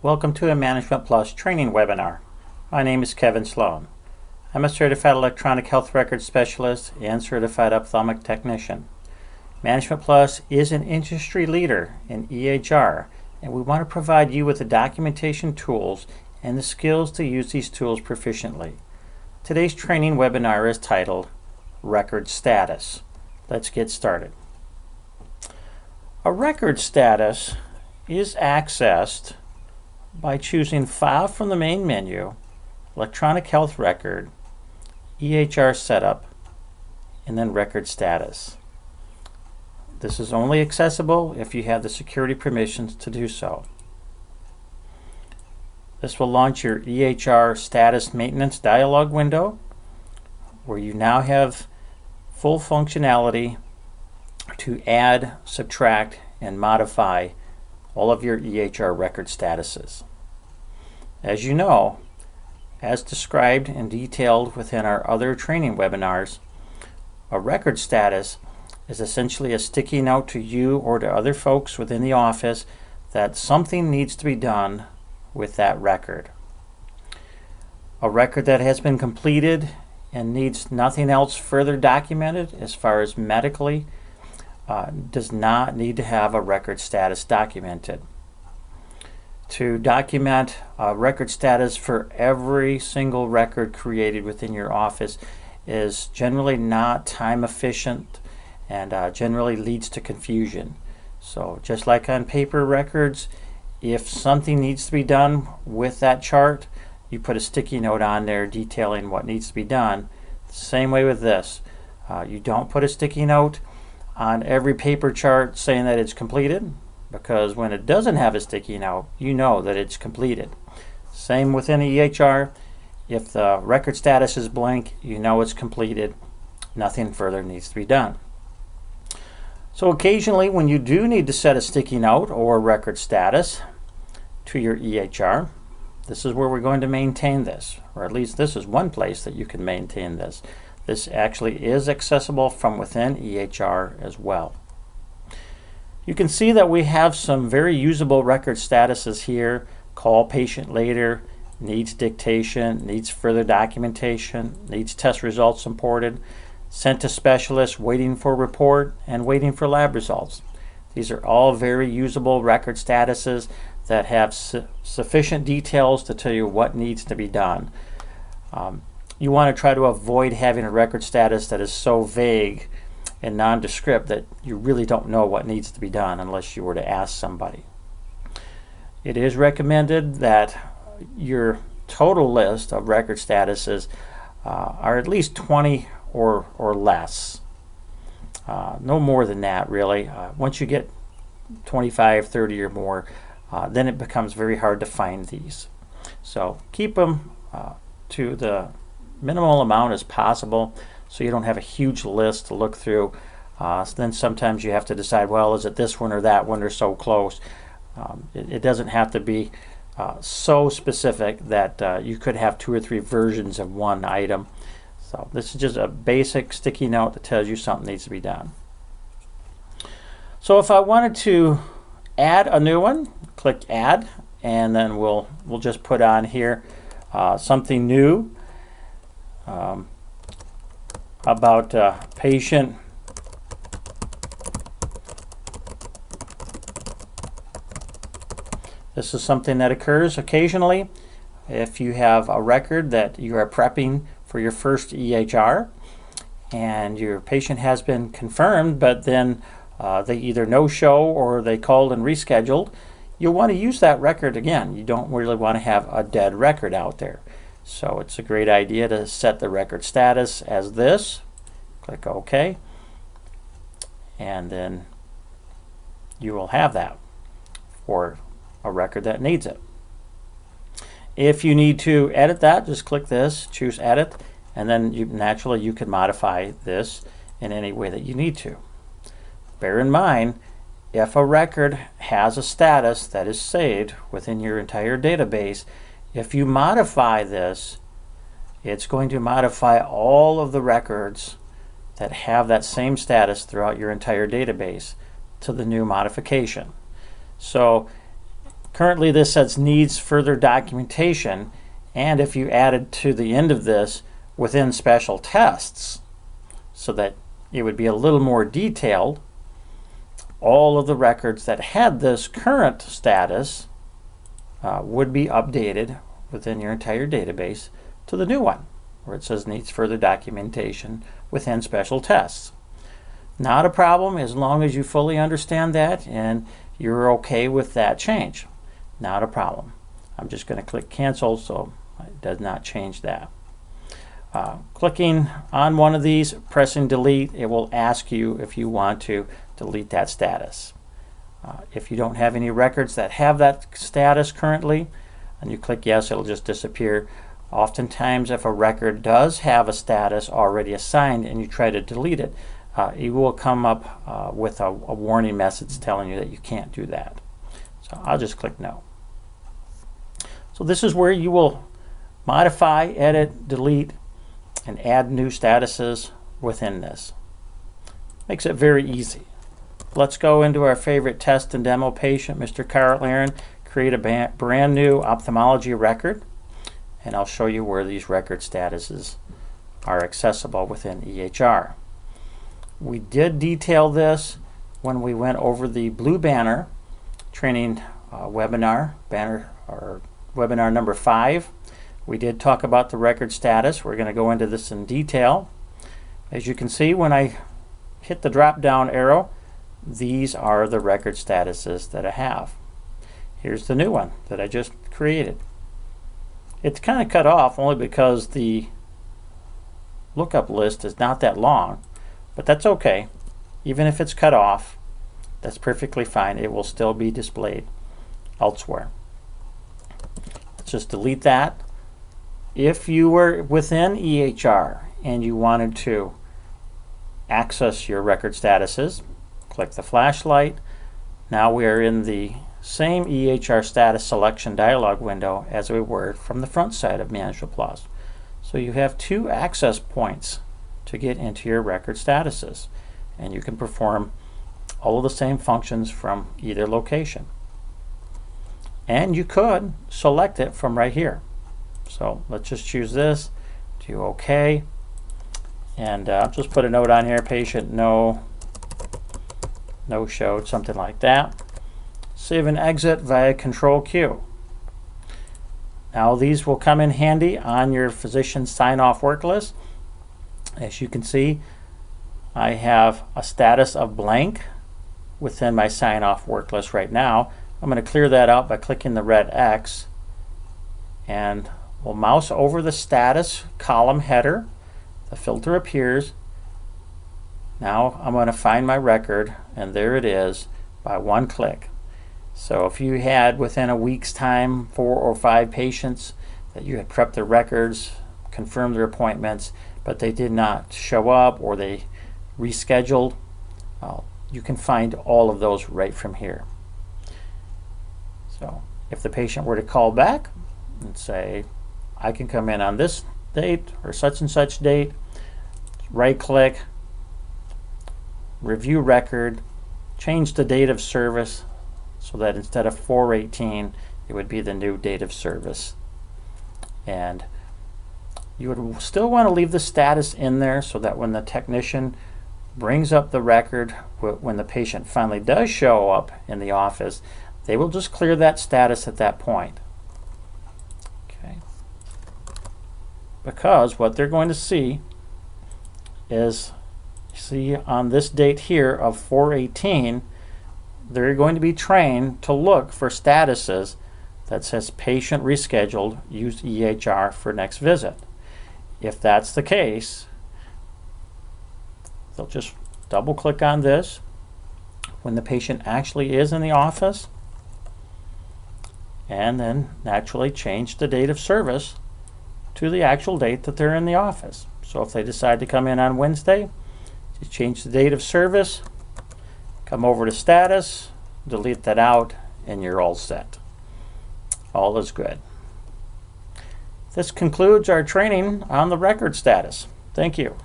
Welcome to a Management Plus training webinar. My name is Kevin Sloan. I'm a certified electronic health record specialist and certified ophthalmic technician. Management Plus is an industry leader in EHR, and we want to provide you with the documentation tools and the skills to use these tools proficiently. Today's training webinar is titled Record Status. Let's get started. A record status is accessed by choosing File from the main menu, Electronic Health Record, EHR Setup, and then Record Status. This is only accessible if you have the security permissions to do so. This will launch your EHR Status Maintenance dialog window, where you now have full functionality to add, subtract, and modify all of your EHR record statuses. As you know, as described and detailed within our other training webinars, a record status is essentially a sticky note to you or to other folks within the office that something needs to be done with that record. A record that has been completed and needs nothing else further documented as far as medically does not need to have a record status documented. To document a record status for every single record created within your office is generally not time efficient and generally leads to confusion. So just like on paper records, if something needs to be done with that chart, you put a sticky note on there detailing what needs to be done. Same way with this. You don't put a sticky note on every paper chart saying that it's completed, because when it doesn't have a sticky note, you know that it's completed. Same within EHR. If the record status is blank, you know it's completed. Nothing further needs to be done. So occasionally when you do need to set a sticky note or record status to your EHR, this is where we're going to maintain this, or at least this is one place that you can maintain this. This actually is accessible from within EHR as well. You can see that we have some very usable record statuses here. Call patient later, needs dictation, needs further documentation, needs test results imported, sent to specialist, waiting for report, and waiting for lab results. These are all very usable record statuses that have sufficient details to tell you what needs to be done. You want to try to avoid having a record status that is so vague and nondescript that you really don't know what needs to be done unless you were to ask somebody. It is recommended that your total list of record statuses are at least 20 or less. No more than that, really. Once you get 25, 30 or more, then it becomes very hard to find these. So keep them to the minimal amount as possible so you don't have a huge list to look through. So then sometimes you have to decide, well, is it this one or that one, or so close. It doesn't have to be so specific that you could have 2 or 3 versions of one item. So this is just a basic sticky note that tells you something needs to be done. So if I wanted to add a new one, click Add, and then we'll just put on here something new about patient This is something that occurs occasionally if you have a record that you are prepping for your first EHR and your patient has been confirmed, but then they either no-show or they called and rescheduled. You'll want to use that record again. You don't really want to have a dead record out there. So it's a great idea to set the record status as this. Click OK, and then you will have that for a record that needs it. If you need to edit that, just click this, choose Edit, and then naturally you can modify this in any way that you need to. Bear in mind, if a record has a status that is saved within your entire database, if you modify this, it's going to modify all of the records that have that same status throughout your entire database to the new modification. So Currently this says needs further documentation, and if you added to the end of this within special tests so that it would be a little more detailed, all of the records that had this current status would be updated within your entire database to the new one where it says needs further documentation within special tests. Not a problem as long as you fully understand that and you're okay with that change. Not a problem. I'm just going to click cancel so it does not change that. Clicking on one of these, pressing delete, it will ask you if you want to delete that status. If you don't have any records that have that status currently and you click yes, it'll just disappear. Oftentimes if a record does have a status already assigned and you try to delete it, it will come up with a warning message telling you that you can't do that. So I'll just click no. So this is where you will modify, edit, delete, and add new statuses within this. Makes it very easy. Let's go into our favorite test and demo patient, Mr. Carl Aaron, create a brand new ophthalmology record, and I'll show you where these record statuses are accessible within EHR. We did detail this when we went over the Blue Banner training webinar number 5. We did talk about the record status. We're going to go into this in detail. As you can see, when I hit the drop down arrow, these are the record statuses that I have. Here's the new one that I just created. It's kind of cut off only because the lookup list is not that long, but that's okay. Even if it's cut off, that's perfectly fine. It will still be displayed elsewhere. Let's just delete that. If you were within EHR and you wanted to access your record statuses, click the flashlight. Now we are in the same EHR status selection dialog window as we were from the front side of ManagementPlus. So you have 2 access points to get into your record statuses, and you can perform all of the same functions from either location. And you could select it from right here. So let's just choose this, do OK, and just put a note on here, patient no showed, something like that. Save and exit via Control Q. Now these will come in handy on your physician sign-off work list. As you can see, I have a status of blank within my sign-off work list right now. I'm going to clear that out by clicking the red X, and we'll mouse over the status column header. The filter appears. Now I'm going to find my record, and there it is by one click. So if you had within a week's time 4 or 5 patients that you had prepped their records, confirmed their appointments, but they did not show up or they rescheduled, you can find all of those right from here. So if the patient were to call back and say, I can come in on this date or such and such date, right click, review record, change the date of service so that instead of 4/18 it would be the new date of service. And you would still want to leave the status in there so that when the technician brings up the record, when the patient finally does show up in the office, they will just clear that status at that point. Okay. Because what they're going to see is, see on this date here of 4/18, they're going to be trained to look for statuses that says patient rescheduled, use EHR for next visit. If that's the case, they'll just double click on this when the patient actually is in the office, and then naturally change the date of service to the actual date that they're in the office. So if they decide to come in on Wednesday, just change the date of service, come over to status, delete that out, and you're all set. All is good. This concludes our training on the record status. Thank you.